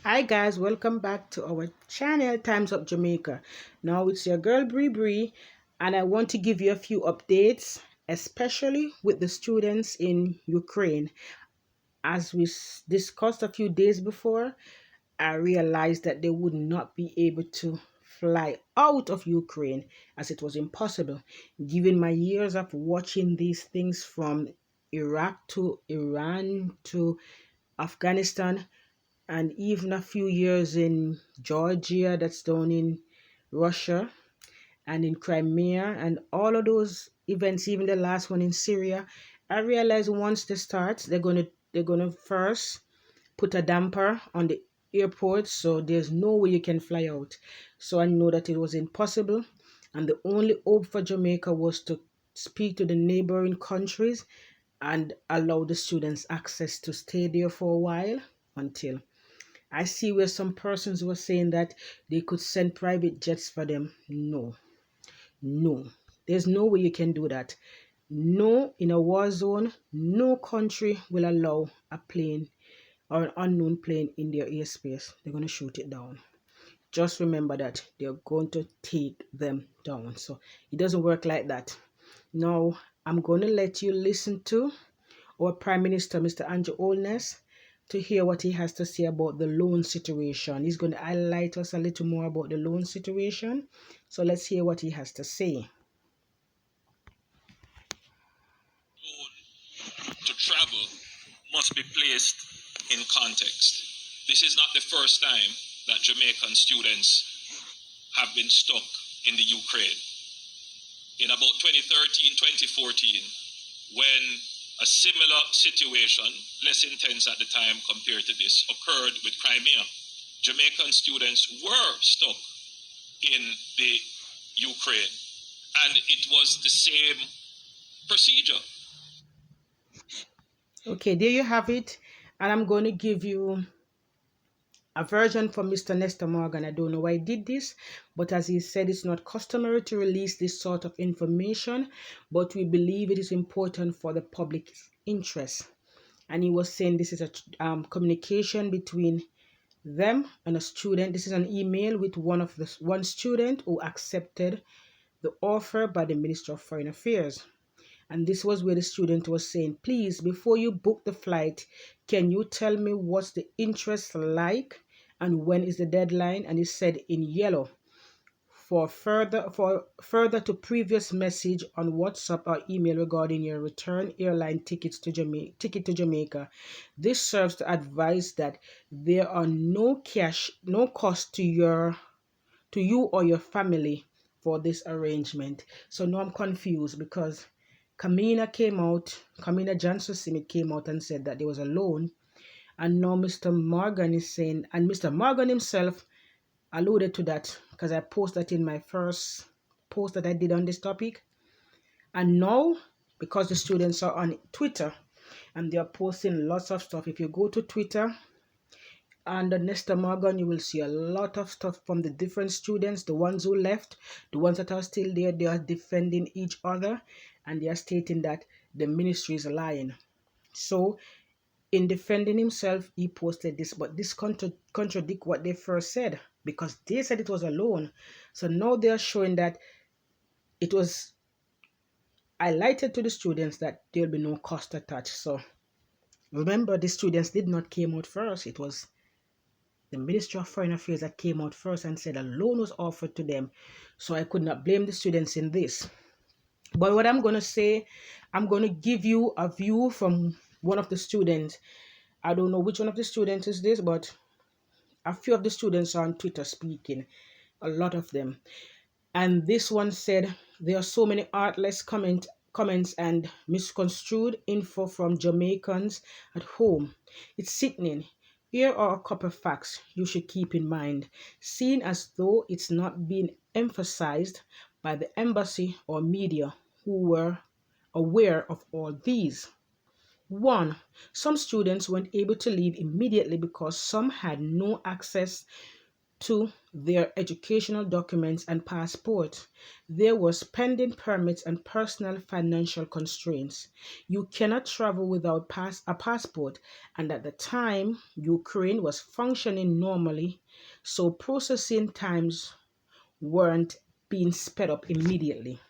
Hi guys, welcome back to our channel Times Up Jamaica. Now it's your girl Bree, and I want to give you a few updates, especially with the students in Ukraine. As we discussed a few days before, I realized that they would not be able to fly out of Ukraine as it was impossible. Given my years of watching these things from Iraq to Iran to Afghanistan, and even a few years in Georgia, that's down in Russia, and in Crimea, and all of those events, even the last one in Syria, I realized once they start, they're gonna first put a damper on the airport, so there's no way you can fly out. So I know that it was impossible, and the only hope for Jamaica was to speak to the neighboring countries and allow the students access to stay there for a while until I see where some persons were saying that they could send private jets for them. No, no. There's no way you can do that. No, in a war zone, no country will allow a plane or an unknown plane in their airspace. They're going to shoot it down. Just remember that they're going to take them down. So it doesn't work like that. Now, I'm going to let you listen to our Prime Minister, Mr. Andrew Holness, to hear what he has to say about the loan situation. He's going to highlight us a little more about the loan situation. So let's hear what he has to say. To travel must be placed in context. This is not the first time that Jamaican students have been stuck in the Ukraine. In about 2013-2014, when a similar situation, less intense at the time compared to this, occurred with Crimea, Jamaican students were stuck in the Ukraine, and it was the same procedure. Okay, there you have it. And I'm going to give you a version from Mr. Nestor Morgan. I don't know why he did this, but as he said, it's not customary to release this sort of information, but we believe it is important for the public's interest. And he was saying this is a communication between them and a student. This is an email with one student who accepted the offer by the Minister of Foreign Affairs. And this was where the student was saying, please, before you book the flight, can you tell me what's the interest like and when is the deadline? And he said in yellow, for further to previous message on WhatsApp or email regarding your return airline ticket to Jamaica. This serves to advise that there are no cost to you or your family for this arrangement. So now I'm confused because Kamina Johnson Smith came out and said that there was a loan, and now Mr. Morgan is saying, and Mr. Morgan himself alluded to that because I posted that in my first post that I did on this topic. And now, because the students are on Twitter and they are posting lots of stuff, if you go to Twitter under Nestor Morgan, you will see a lot of stuff from the different students, the ones who left, the ones that are still there. They are defending each other and they are stating that the ministry is lying. So in defending himself, he posted this, but this contradict what they first said, because they said it was a loan. So now they are showing that it was highlighted to the students that there will be no cost attached. So remember, the students did not came out first. It was the Ministry of Foreign Affairs that came out first and said a loan was offered to them. So I could not blame the students in this. But what I'm going to say, I'm going to give you a view from one of the students. I don't know which one of the students is this, but a few of the students are on Twitter speaking, a lot of them. And this one said, there are so many artless comments and misconstrued info from Jamaicans at home. It's sickening. Here are a couple of facts you should keep in mind, seen as though it's not being emphasized by the embassy or media who were aware of all these. 1. Some students weren't able to leave immediately because some had no access to their educational documents and passport. There were spending permits and personal financial constraints. You cannot travel without a passport, and at the time, Ukraine was functioning normally, so processing times weren't being sped up immediately.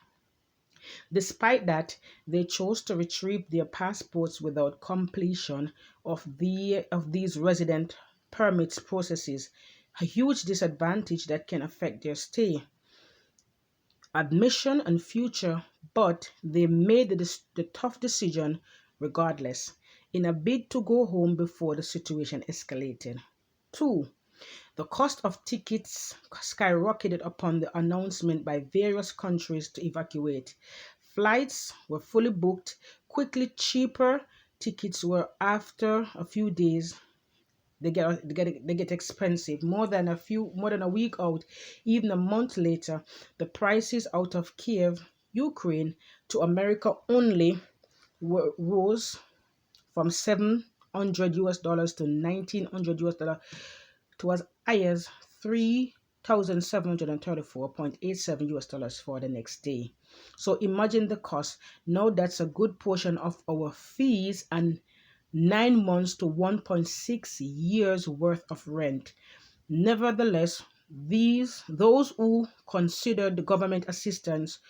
Despite that, they chose to retrieve their passports without completion of these resident permits processes, a huge disadvantage that can affect their stay, admission, and future. But they made the tough decision regardless, in a bid to go home before the situation escalated. Two, the cost of tickets skyrocketed upon the announcement by various countries to evacuate. Flights were fully booked, quickly cheaper tickets were after a few days. They get expensive more than a week out, even a month later. The prices out of Kiev, Ukraine to America only rose from 700 US dollars to 1900 US dollars to as high as 3,734.87 US dollars for the next day. So imagine the cost. Now that's a good portion of our fees and 9 months to 1.6 years worth of rent. Nevertheless, those who considered the government assistance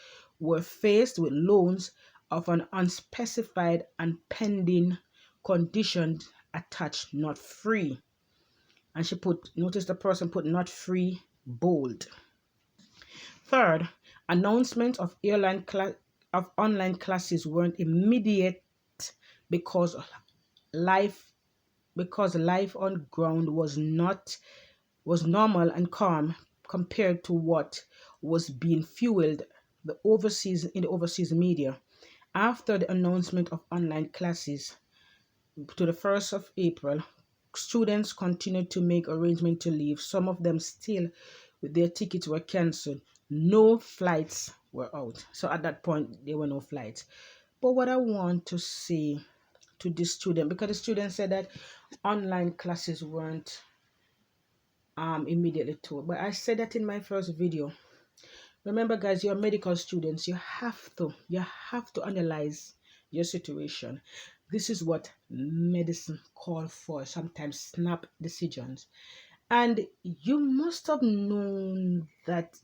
were faced with loans of an unspecified and pending conditions attached, not free. And she put, notice the person put not free bold. Third, announcement of of online classes weren't immediate because life life on ground was normal and calm compared to what was being fueled the overseas media. After the announcement of online classes to the 1st of April, students continued to make arrangements to leave. Some of them still with their tickets were cancelled. No flights were out. So at that point there were no flights. But what I want to say to the student, because the student said that online classes weren't immediately told. But I said that in my first video. Remember, guys, you're medical students. You have to analyze your situation. This is what medicine call for. Sometimes snap decisions. And you must have known that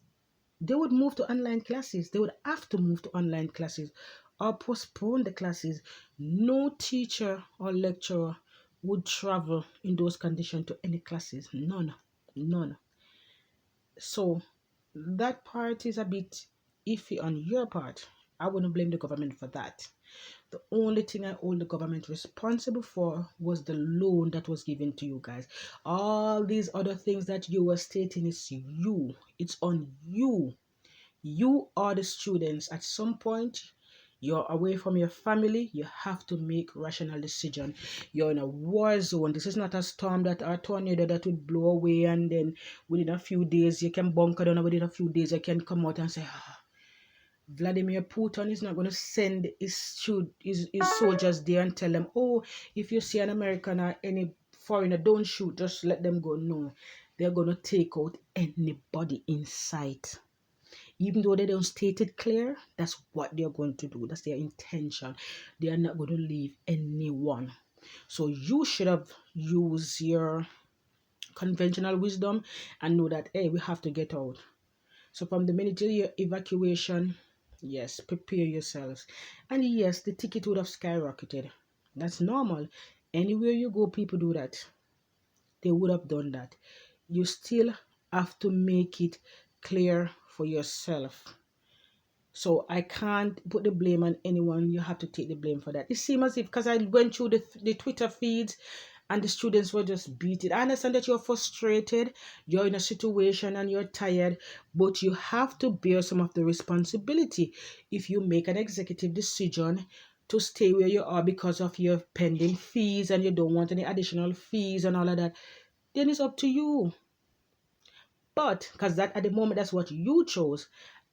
they would move to online classes. They would have to move to online classes or postpone the classes. No teacher or lecturer would travel in those conditions to any classes. None. None. So that part is a bit iffy on your part. I wouldn't blame the government for that. The only thing I hold the government responsible for was the loan that was given to you guys. All these other things that you were stating is you. It's on you. You are the students. At some point, you're away from your family. You have to make rational decision. You're in a war zone. This is not a storm that or a tornado that would blow away and then within a few days you can bunker down. And within a few days you can come out and say, Vladimir Putin is not going to send his soldiers there and tell them, oh, if you see an American or any foreigner, don't shoot, just let them go. No, they're going to take out anybody in sight. Even though they don't state it clear, that's what they're going to do. That's their intention. They are not going to leave anyone. So you should have used your conventional wisdom and know that, hey, we have to get out. So from the military evacuation, yes, prepare yourselves. And yes, the ticket would have skyrocketed. That's normal. Anywhere you go, people do that. They would have done that. You still have to make it clear for yourself. So I can't put the blame on anyone. You have to take the blame for that. It seems as if, because I went through the Twitter feeds and the students were just beaten. I understand that you're frustrated, you're in a situation and you're tired, but you have to bear some of the responsibility. If you make an executive decision to stay where you are because of your pending fees and you don't want any additional fees and all of that, then it's up to you. But because that at the moment that's what you chose,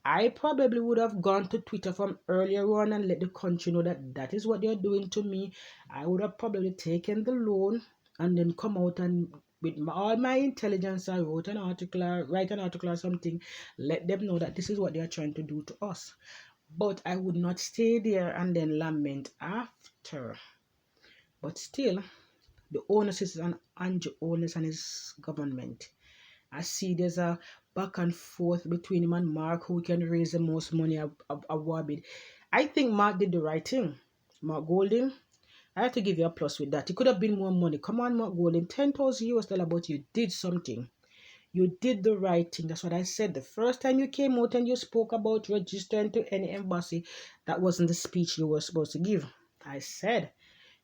I probably would have gone to Twitter from earlier on and let the country know that that is what they're doing to me. I would have probably taken the loan and then come out and with all my intelligence, I wrote an article, write an article or something, let them know that this is what they are trying to do to us. But I would not stay there and then lament after. But still, the onus is on Andrew Holness and his government. I see there's a back and forth between him and Mark who can raise the most money a Warbid. I think Mark did the right thing. Mark Golding, I have to give you a plus with that. It could have been more money. Come on, Mark Golding, 10,000 US dollar, but you did something. You did the right thing. That's what I said. The first time you came out and you spoke about registering to any embassy, that wasn't the speech you were supposed to give. I said,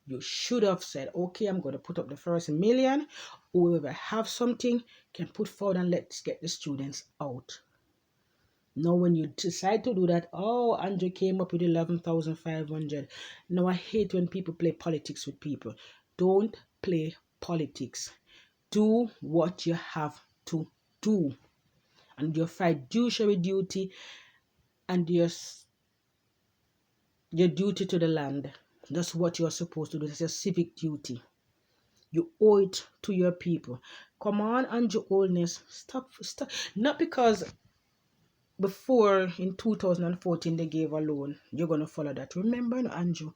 you should have said, okay, I'm going to put up the first million. Whoever have something can put forward and let's get the students out. Now, when you decide to do that, oh, Andrew came up with 11,500. Now, I hate when people play politics with people. Don't play politics. Do what you have to do. And your fiduciary duty and your duty to the land. That's what you're supposed to do. That's your civic duty. You owe it to your people. Come on, Andrew Holness. Stop. Not because before in 2014 they gave a loan, you're going to follow that. Remember, Andrew,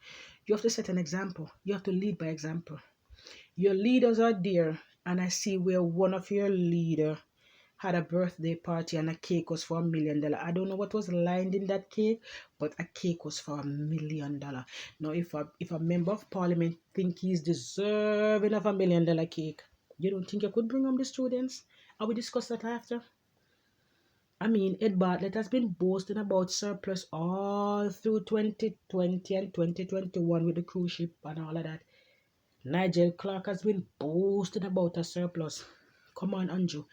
you have to set an example. You have to lead by example. Your leaders are there, and I see where one of your leader had a birthday party and a cake was for $1 million. I don't know what was lined in that cake, but a cake was for $1 million. Now, if a member of parliament think he's deserving of $1 million cake, you don't think you could bring home the students? I will discuss that after. I mean, Ed Bartlett has been boasting about surplus all through 2020 and 2021 with the cruise ship and all of that. Nigel Clark has been boasting about a surplus. Come on, Andrew.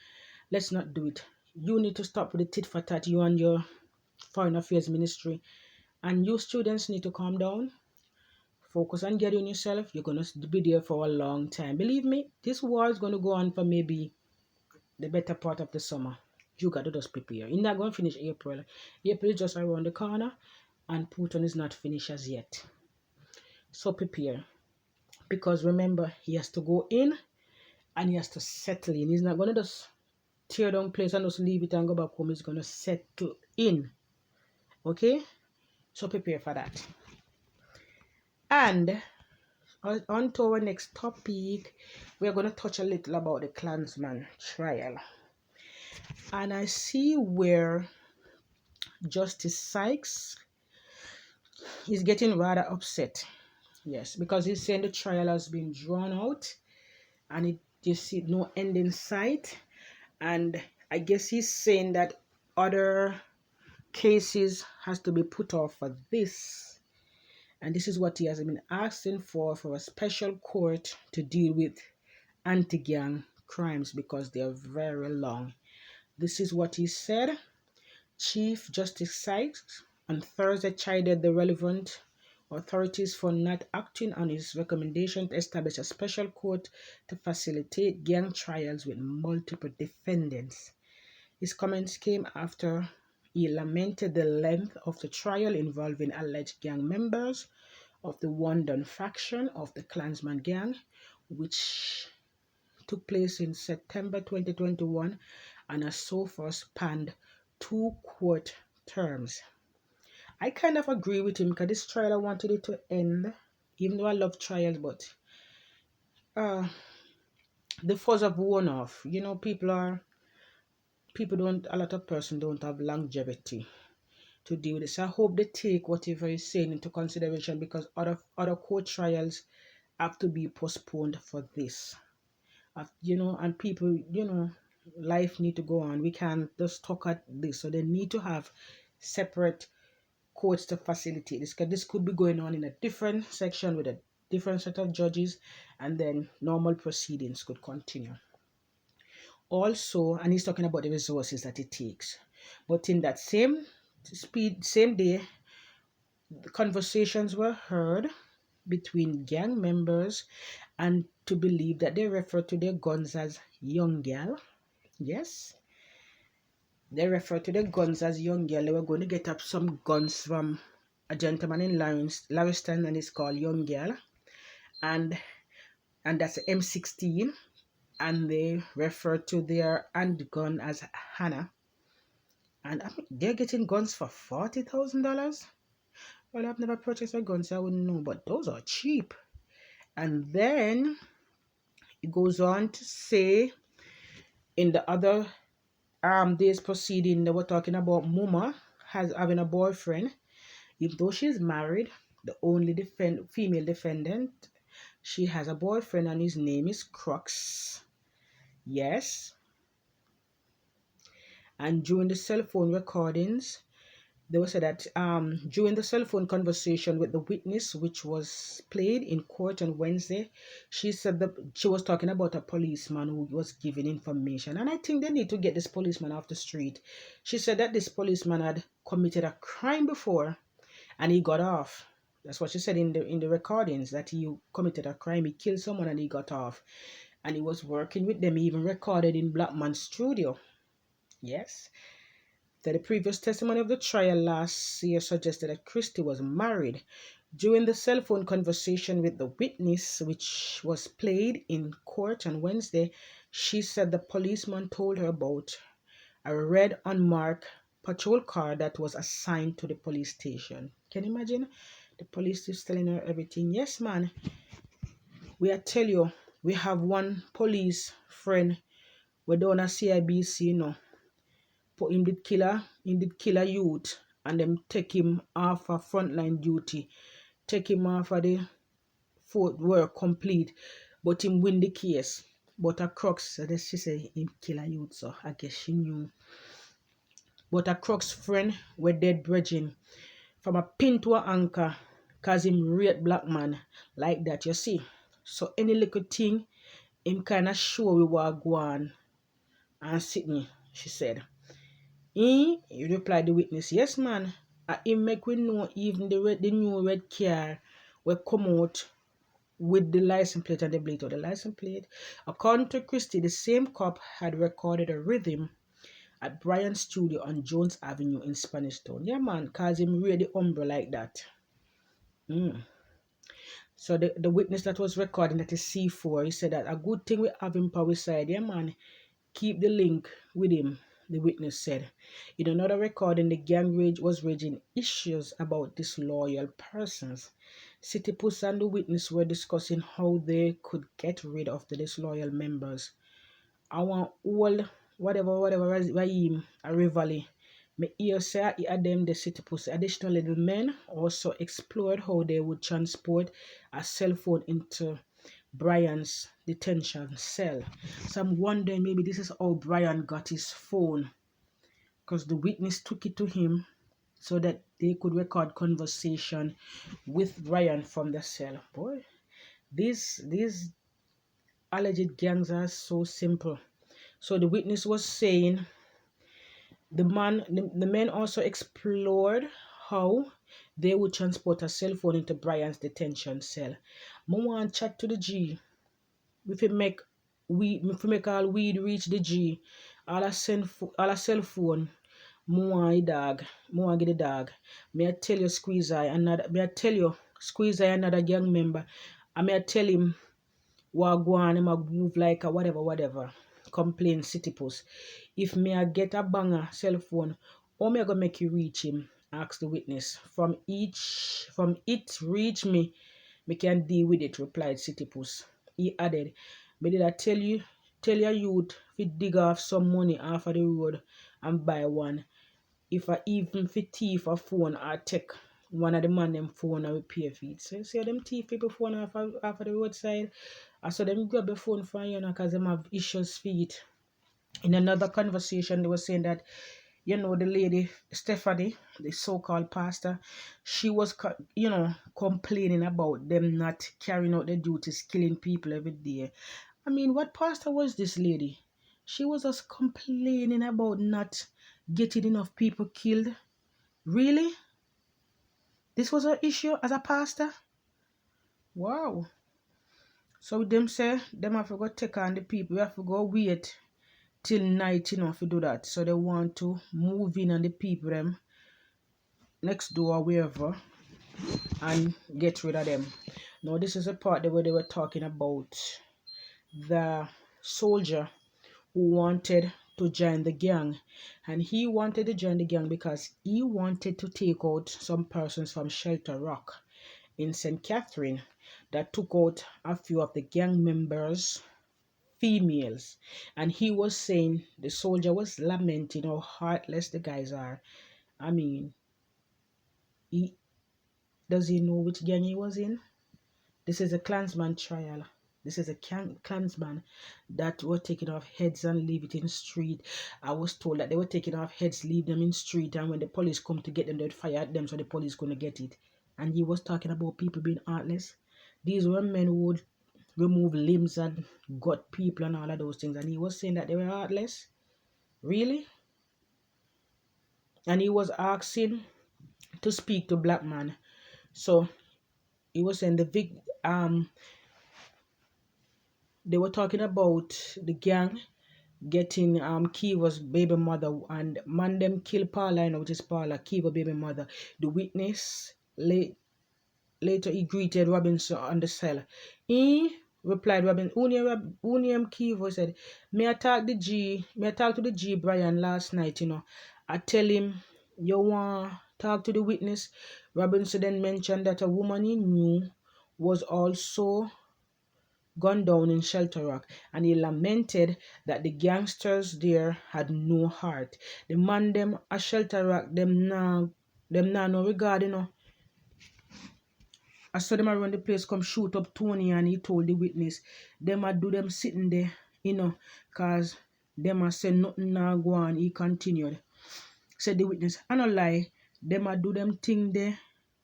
Let's not do it. You need to stop with the tit for tat, you and your foreign affairs ministry. And you students need to calm down. Focus on getting yourself. You're going to be there for a long time. Believe me, this war is going to go on for maybe the better part of the summer. You got to just prepare. You're not going to finish April. April is just around the corner and Putin is not finished as yet. So prepare. Because remember, he has to go in and he has to settle in. He's not going to just tear down place and just leave it and go back home. He's going to settle in. Okay? So prepare for that. And on to our next topic, we're going to touch a little about the klansman trial. And I see where Justice Sykes is getting rather upset. Yes, because he's saying the trial has been drawn out and it you see no end in sight. And I guess he's saying that other cases has to be put off for this. And this is what he has been asking for a special court to deal with anti-gang crimes because they are very long. This is what he said. Chief Justice Sykes on Thursday chided the relevant authorities for not acting on his recommendation to establish a special court to facilitate gang trials with multiple defendants. His comments came after he lamented the length of the trial involving alleged gang members of the Wandon faction of the Klansman gang, which took place in September 2021 and has so far spanned 2 court terms. I kind of agree with him because this trial I wanted it to end, even though I love trials, but the fuzz have worn off. You know, a lot of person don't have longevity to deal with this. I hope they take whatever he's saying into consideration because other court trials have to be postponed for this. You know, and people, you know, life need to go on. We can't just talk at this. So they need to have separate courts to facilitate this. Because this could be going on in a different section with a different set of judges and then normal proceedings could continue. Also, and he's talking about the resources that it takes. But in that same day, the conversations were heard between gang members and to believe that they refer to their guns as young gal. Yes, they refer to their guns as young gal. They were going to get up some guns from a gentleman in Lariston and it's called young gal, and that's the M16. and they refer to their handgun as Hannah. And I mean, they're getting guns for $40,000. Well, I've never purchased a gun, so I wouldn't know, but those are cheap. And then it goes on to say in the other day's proceeding, they were talking about Muma has having a boyfriend, even though she's married. The only female defendant, she has a boyfriend, and his name is Crux. Yes. And during the cell phone recordings, they will say that during the cell phone conversation with the witness, which was played in court on Wednesday, she said that she was talking about a policeman who was giving information. And I think they need to get this policeman off the street. She said that this policeman had committed a crime before and he got off. That's what she said in the recordings, that he committed a crime. He killed someone and he got off. And he was working with them. He even recorded in Blackman's studio. Yes. That the previous testimony of the trial last year suggested that Christie was married. During the cell phone conversation with the witness, which was played in court on Wednesday, she said the policeman told her about a red unmarked patrol car that was assigned to the police station. Can you imagine? The police is telling her everything. Yes, man. I tell you, we have one police friend. We down a CIBC, you know. Put him did kill a youth, and them take him off of frontline duty, take him off of the fort work complete, but him win the case. But a crux, so she say him kill a youth, so I guess she knew. But a crux friend were dead bridging from a pin to a anchor, cause him rate black man like that, you see. So any little thing, him kind of show we were going and Sydney, she said. He replied the witness, yes, man. He make we know even the new red car will come out with the license plate and the blade of the license plate. According to Christie, the same cop had recorded a rhythm at Brian's studio on Jones Avenue in Spanish Town. Yeah, man, cause him really umbrella like that. So the witness that was recording, that is C4, he said that a good thing we have him by his side. Yeah, man. Keep the link with him, the witness said. In another recording, the gang was raging issues about disloyal persons. City Puss and the witness were discussing how they could get rid of the disloyal members. I want all whatever Raheem a rivalry. Me hear say them the City Puss. Additionally, the men also explored how they would transport a cell phone into Brian's detention cell. So I'm wondering maybe this is how Brian got his phone, because the witness took it to him so that they could record conversation with Brian from the cell. Boy, these alleged gangs are so simple. So the witness was saying the men also explored how they would transport a cell phone into Brian's detention cell. I want to chat to the G. If we make all weed reach the G, all a cell phone, more dog, more get the dog. May I tell you Squeeze Eye another gang member. I may I tell him what go on, him a move like a whatever. Complain City Post. If me I get a banger cell phone, how me I go make you reach him? Asked the witness. From it reach me can deal with it, replied City Puss. He added, but did I tell your youth if dig off some money off of the road and buy one. If I even fit thief a phone or take one of the man them phone and pay for it. So you see them thief people phone off of the roadside. I saw them grab the phone from you because them have issues for it. In another conversation, they were saying that, the lady Stephanie, the so-called pastor, she was, complaining about them not carrying out their duties, killing people every day. I mean, what pastor was this lady? She was just complaining about not getting enough people killed. Really? This was her issue as a pastor? Wow. So them say, them have to go take on the people. We have to go wait till night, to do that. So they want to move in on the people them next door or wherever and get rid of them. Now this is a part where they were talking about the soldier who wanted to join the gang, and he wanted to join the gang because he wanted to take out some persons from Shelter Rock in St. Catherine that took out a few of the gang members, females. And he was saying, the soldier was lamenting how heartless the guys are. I mean, he does he know which gang he was in? This is a klansman trial. This is a klansman that were taking off heads and leave it in street. I was told that they were taking off heads, leave them in street, and when the police come to get them, they'd fire at them, so the police gonna get it. And he was talking about people being heartless. These were men who would remove limbs and gut people and all of those things, and he was saying that they were heartless. Really? And he was asking to speak to black man. So he was saying they were talking about the gang getting Kiva's baby mother, and man them kill Paula, which is Paula, Kiva baby mother. The witness later he greeted Robinson on the cell. He replied, Robin, Uniam Kiva said, May I talk to the G Brian last night, I tell him you want talk to the witness. Robinson then mentioned that a woman he knew was also gunned down in Shelter Rock, and he lamented that the gangsters there had no heart. The man them a Shelter Rock, them now no regard, I saw them around the place come shoot up Tony, and he told the witness, them a do them sitting there, cause them a say nothing now go on. He continued. Said the witness, I no lie, them a do them thing there,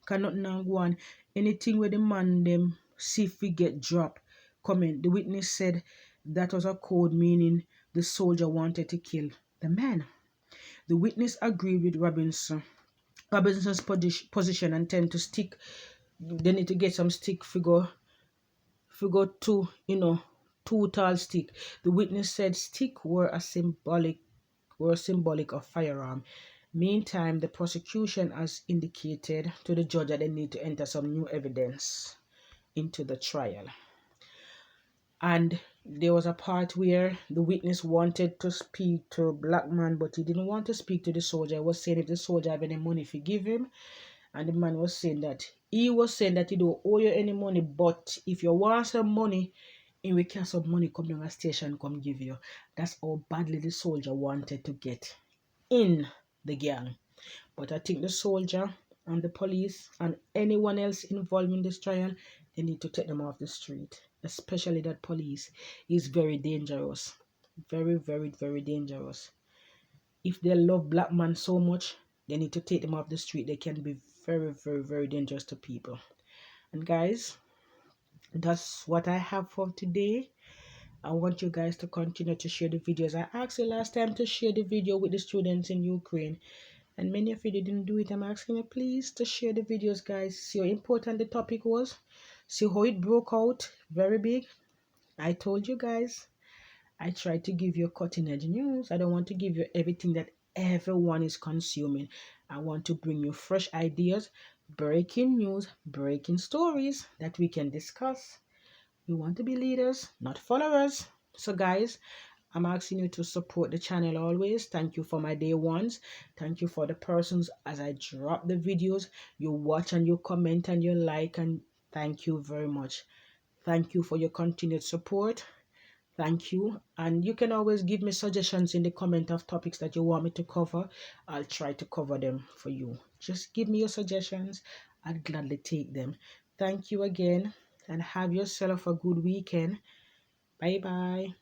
cause nothing now go on. Anything where the man them see if we get drop. Comment. The witness said that was a code meaning the soldier wanted to kill the man. The witness agreed with Robinson's position and tend to stick. They need to get some stick figure two, two tall stick. The witness said stick were symbolic of firearm. Meantime, the prosecution has indicated to the judge that they need to enter some new evidence into the trial. And there was a part where the witness wanted to speak to a black man, but he didn't want to speak to the soldier. He was saying if the soldier have any money, if he give him. And the man was saying that he don't owe you any money, but if you want some money, in we can some money come down a station, come give you. That's how badly the soldier wanted to get in the gang. But I think the soldier and the police and anyone else involved in this trial, they need to take them off the street. Especially that police is very dangerous. Very, very, very dangerous. If they love black man so much, they need to take them off the street. They can be very, very, very dangerous to people. And guys, that's what I have for today. I want you guys to continue to share the videos. I asked you last time to share the video with the students in Ukraine, and many of you didn't do it. I'm asking you please to share the videos, guys. See how important the topic was. See how it broke out very big. I told you guys, I try to give you cutting edge news. I don't want to give you everything that everyone is consuming. I want to bring you fresh ideas, breaking news, breaking stories that we can discuss. We want to be leaders, not followers. So guys, I'm asking you to support the channel always. Thank you for my day ones. Thank you for the persons as I drop the videos. You watch and you comment and you like, and thank you very much. Thank you for your continued support. Thank you. And you can always give me suggestions in the comment of topics that you want me to cover. I'll try to cover them for you. Just give me your suggestions. I'd gladly take them. Thank you again, and have yourself a good weekend. Bye bye.